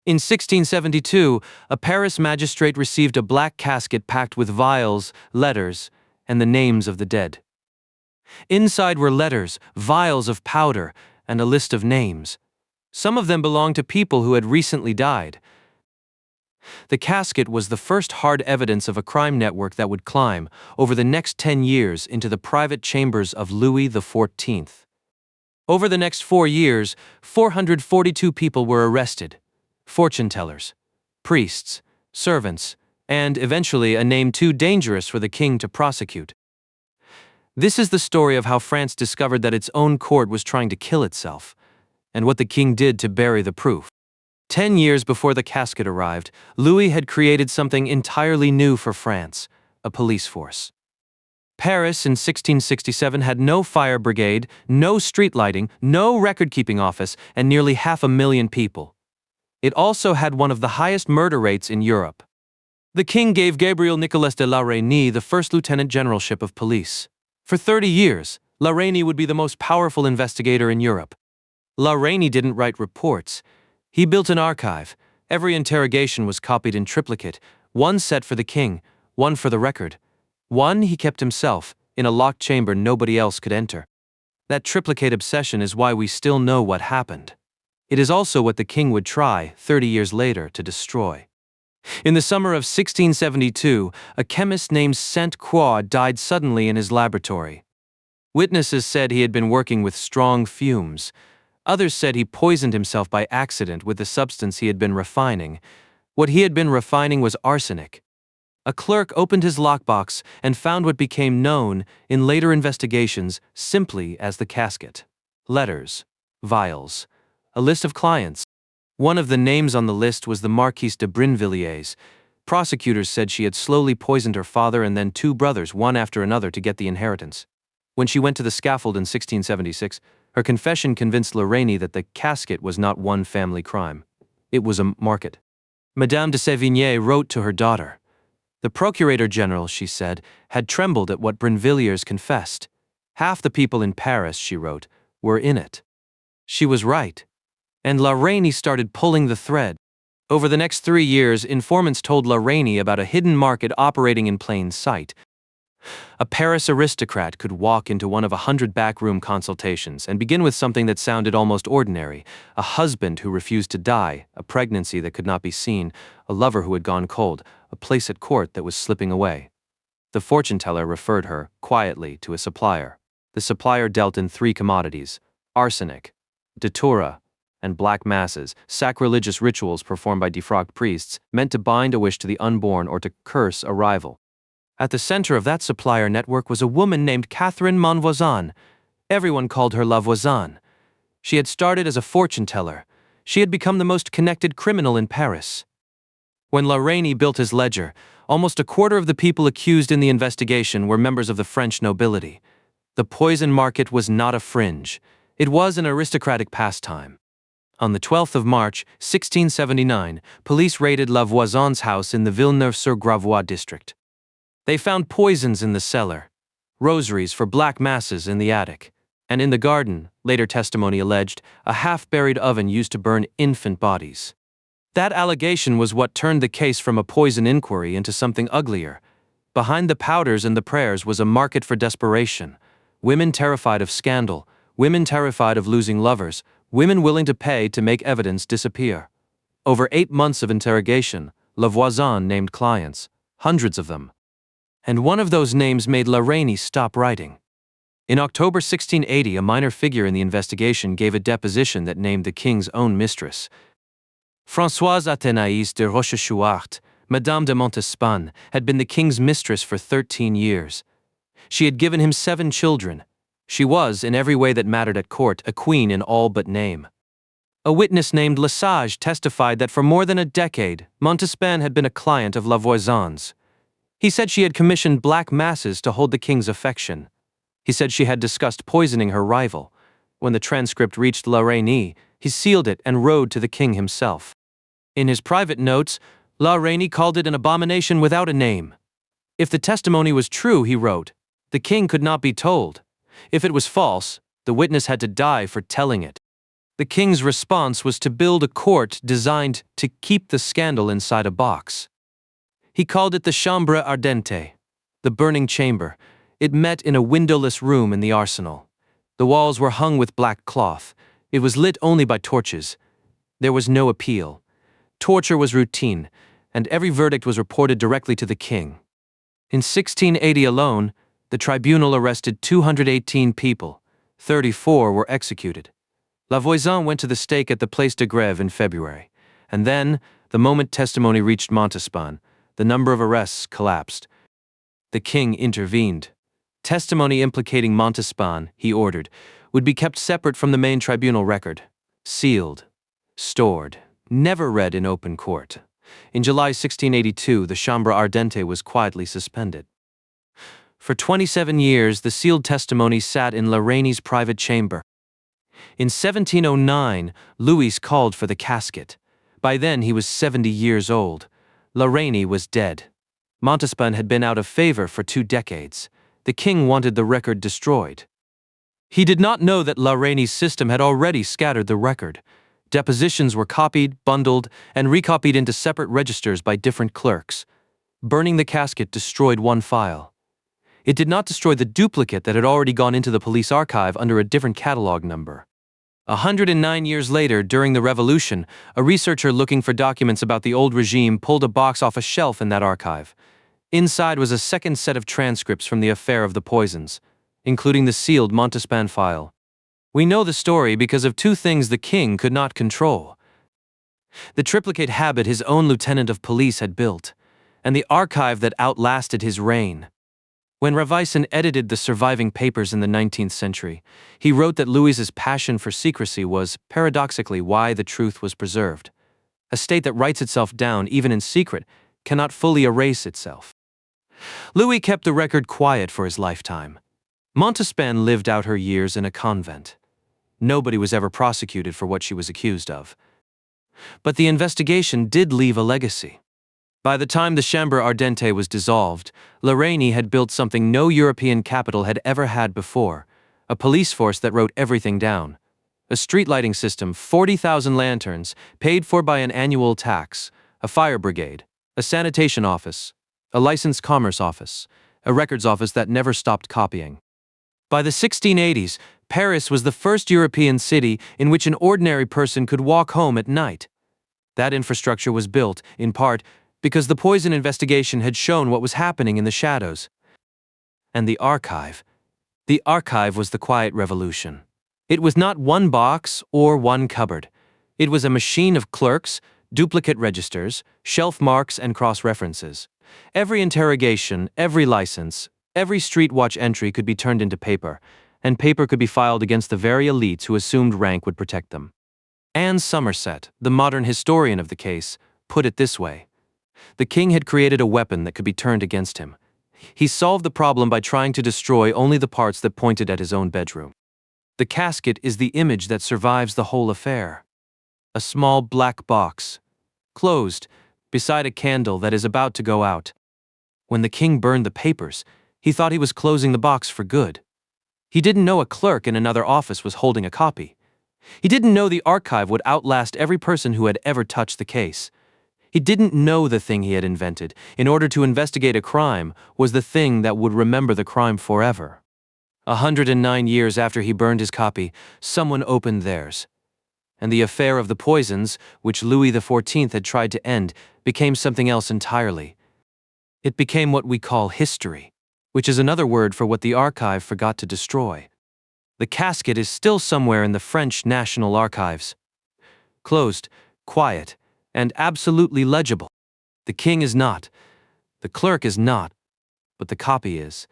In 1672, a Paris magistrate received a black casket packed with vials, letters, and the names of the dead. Inside were letters, vials of powder, and a list of names. Some of them belonged to people who had recently died. The casket was the first hard evidence of a crime network that would climb, over the next 10 years, into the private chambers of Louis XIV. Over the next 4 years, 442 people were arrested: fortune-tellers, priests, servants, and, eventually, a name too dangerous for the king to prosecute. This is the story of how France discovered that its own court was trying to kill itself, and what the king did to bury the proof. 10 years before the casket arrived, Louis had created something entirely new for France: a police force. Paris in 1667 had no fire brigade, no street lighting, no record-keeping office, and nearly 500,000 people. It also had one of the highest murder rates in Europe. The king gave Gabriel Nicolas de la Reynie the first lieutenant generalship of police. For 30 years, La Reynie would be the most powerful investigator in Europe. La Reynie didn't write reports. He built an archive. Every interrogation was copied in triplicate, one set for the king, one for the record. One he kept himself, in a locked chamber nobody else could enter. That triplicate obsession is why we still know what happened. It is also what the king would try, 30 years later, to destroy. In the summer of 1672, a chemist named Sainte-Croix died suddenly in his laboratory. Witnesses said he had been working with strong fumes. Others said he poisoned himself by accident with the substance he had been refining. What he had been refining was arsenic. A clerk opened his lockbox and found what became known, in later investigations, simply as the casket. Letters, vials, a list of clients. One of the names on the list was the Marquise de Brinvilliers. Prosecutors said she had slowly poisoned her father and then 2 brothers, one after another, to get the inheritance. When she went to the scaffold in 1676, her confession convinced La Reynie that the casket was not one family crime. It was a market. Madame de Sévigné wrote to her daughter. The procurator general, she said, had trembled at what Brinvilliers confessed. Half the people in Paris, she wrote, were in it. She was right. And La Reynie started pulling the thread. Over the next 3 years, informants told La Reynie about a hidden market operating in plain sight. A Paris aristocrat could walk into one of 100 backroom consultations and begin with something that sounded almost ordinary: a husband who refused to die, a pregnancy that could not be seen, a lover who had gone cold, a place at court that was slipping away. The fortune-teller referred her, quietly, to a supplier. The supplier dealt in 3 commodities: arsenic, datura, and black masses, sacrilegious rituals performed by defrocked priests, meant to bind a wish to the unborn or to curse a rival. At the center of that supplier network was a woman named Catherine Voisin. Everyone called her La Voisin. She had started as a fortune-teller. She had become the most connected criminal in Paris. When La Reynie built his ledger, almost a quarter of the people accused in the investigation were members of the French nobility. The poison market was not a fringe. It was an aristocratic pastime. On the 12th of March, 1679, police raided La Voisin's house in the Villeneuve-sur-Gravois district. They found poisons in the cellar, rosaries for black masses in the attic, and in the garden, later testimony alleged, a half-buried oven used to burn infant bodies. That allegation was what turned the case from a poison inquiry into something uglier. Behind the powders and the prayers was a market for desperation. Women terrified of scandal, women terrified of losing lovers, women willing to pay to make evidence disappear. Over 8 months of interrogation, La Voisin named clients, hundreds of them. And one of those names made La Reynie stop writing. In October 1680, a minor figure in the investigation gave a deposition that named the king's own mistress. Françoise Athénaïs de Rochechouart, Madame de Montespan, had been the king's mistress for 13 years. She had given him 7 children. She was, in every way that mattered at court, a queen in all but name. A witness named Lesage testified that for more than a decade, Montespan had been a client of La Voisin's. He said she had commissioned black masses to hold the king's affection. He said she had discussed poisoning her rival. When the transcript reached La Reynie, he sealed it and wrote to the king himself. In his private notes, La Reynie called it an abomination without a name. If the testimony was true, he wrote, the king could not be told. If it was false, the witness had to die for telling it. The king's response was to build a court designed to keep the scandal inside a box. He called it the Chambre Ardente, the burning chamber. It met in a windowless room in the arsenal. The walls were hung with black cloth. It was lit only by torches. There was no appeal. Torture was routine, and every verdict was reported directly to the king. In 1680 alone, the tribunal arrested 218 people. 34 were executed. Voisin went to the stake at the Place de Grève in February, and then, the moment testimony reached Montespan, the number of arrests collapsed. The king intervened. Testimony implicating Montespan, he ordered, would be kept separate from the main tribunal record, sealed, stored, never read in open court. In July 1682, the Chambre Ardente was quietly suspended. For 27 years, the sealed testimony sat in La Rainie's private chamber. In 1709, Louis called for the casket. By then he was 70 years old. La Rainie was dead. Montespan had been out of favor for 2 decades. The king wanted the record destroyed. He did not know that La Rainie's system had already scattered the record. Depositions were copied, bundled, and recopied into separate registers by different clerks. Burning the casket destroyed one file. It did not destroy the duplicate that had already gone into the police archive under a different catalog number. 109 years later, during the Revolution, a researcher looking for documents about the old regime pulled a box off a shelf in that archive. Inside was a second set of transcripts from the affair of the poisons, including the sealed Montespan file. We know the story because of 2 things the king could not control: the triplicate habit his own lieutenant of police had built, and the archive that outlasted his reign. When Voisin edited the surviving papers in the 19th century, he wrote that Louis's passion for secrecy was, paradoxically, why the truth was preserved. A state that writes itself down, even in secret, cannot fully erase itself. Louis kept the record quiet for his lifetime. Montespan lived out her years in a convent. Nobody was ever prosecuted for what she was accused of. But the investigation did leave a legacy. By the time the Chambre Ardente was dissolved, La Rainie had built something no European capital had ever had before: a police force that wrote everything down, a street lighting system, 40,000 lanterns, paid for by an annual tax, a fire brigade, a sanitation office, a licensed commerce office, a records office that never stopped copying. By the 1680s, Paris was the first European city in which an ordinary person could walk home at night. That infrastructure was built, in part, because the poison investigation had shown what was happening in the shadows. And the archive. The archive was the quiet revolution. It was not one box or one cupboard. It was a machine of clerks, duplicate registers, shelf marks, and cross-references. Every interrogation, every license, every street watch entry could be turned into paper, and paper could be filed against the very elites who assumed rank would protect them. Anne Somerset, the modern historian of the case, put it this way: the king had created a weapon that could be turned against him. He solved the problem by trying to destroy only the parts that pointed at his own bedroom. The casket is the image that survives the whole affair. A small black box, closed, beside a candle that is about to go out. When the king burned the papers, he thought he was closing the box for good. He didn't know a clerk in another office was holding a copy. He didn't know the archive would outlast every person who had ever touched the case. He didn't know the thing he had invented, in order to investigate a crime, was the thing that would remember the crime forever. 109 years after he burned his copy, someone opened theirs. And the affair of the poisons, which Louis XIV had tried to end, became something else entirely. It became what we call history, which is another word for what the archive forgot to destroy. The casket is still somewhere in the French National Archives. Closed, quiet, and absolutely legible. The king is not, the clerk is not, but the copy is.